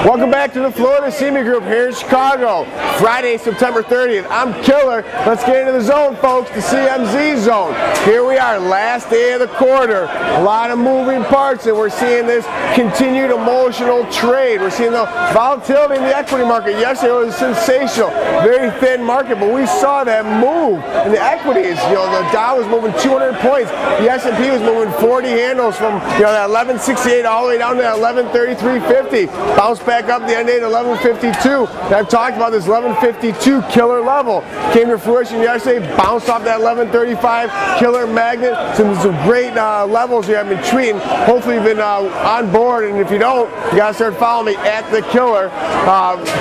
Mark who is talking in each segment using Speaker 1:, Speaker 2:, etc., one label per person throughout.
Speaker 1: Welcome back to the Florida CME Group here in Chicago. Friday, September 30th. I'm Killer. Let's get into the zone, folks, the CMZ zone. Here we are, last day of the quarter. A lot of moving parts, and we're seeing this continued emotional trade. We're seeing the volatility in the equity market. Yesterday was sensational, very thin market, but we saw that move in the equities. You know, the Dow was moving 200 points. The S&P was moving 40 handles from that 1168 all the way down to that 1133.50. Bounced back up the end day to 1152. And I've talked about this 1152 killer level. Came to fruition yesterday, bounced off that 1135 killer magnet. Some great levels here I've been tweeting. Hopefully you've been on board, and if you don't, you gotta start following me at the Killer.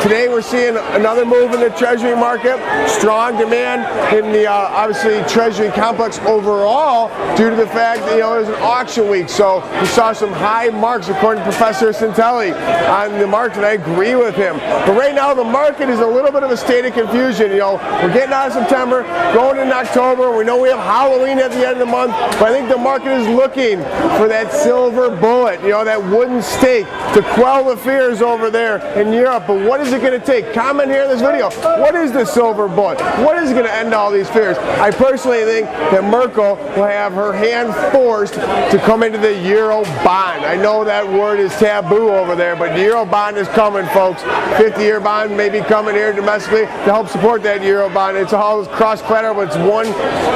Speaker 1: Today we're seeing another move in the Treasury market. Strong demand in the obviously Treasury complex overall due to the fact that it was an auction week. So we saw some high marks according to Professor Santelli on the market, and I agree with him. But right now the market is a little bit of a state of confusion. We're getting out of September, going into October. We know we have Halloween at the end of the month, but I think the market is looking for that silver bullet, that wooden stake to quell the fears over there in Europe. But what is it going to take? Comment here in this video. What is the silver bullet? What is going to end all these fears? I personally think that Merkel will have her hand forced to come into the Euro bond. I know that word is taboo over there, but the Euro bond is coming, folks. 50-year bond may be coming here domestically to help support that Euro bond. It's all cross-collateral, but it's one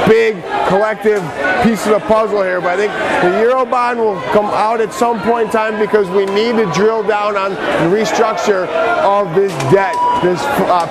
Speaker 1: big collective piece of the puzzle here. But I think the Euro bond will come out at some point in time because we need to drill down on the restructure of this debt, this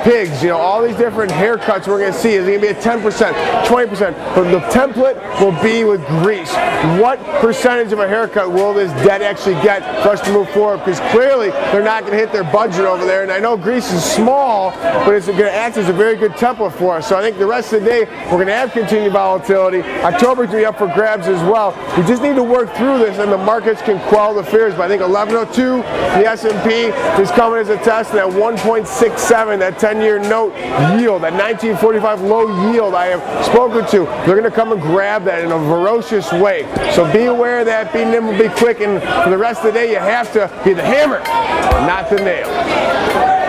Speaker 1: PIGS, all these different haircuts we're going to see. Is it going to be a 10%, 20%? But the template will be with Greece. What percentage of a haircut will this debt actually get for us to move forward? Because clearly they're not going to hit their budget over there. And I know Greece is small, but it's going to act as a very good template for us. So I think the rest of the day we're going to have continued volatility. October's going to be up for grabs as well. We just need to work through this, and the markets can quell the fears. But I think 1102, the S&P is coming as a test, and at 1.67, that 10-year note yield, that 1945 low yield I have spoken to, they're going to come and grab that in a ferocious way. So be aware of that, be nimble, be quick, and for the rest of the day you have to be the hammer, not the nail.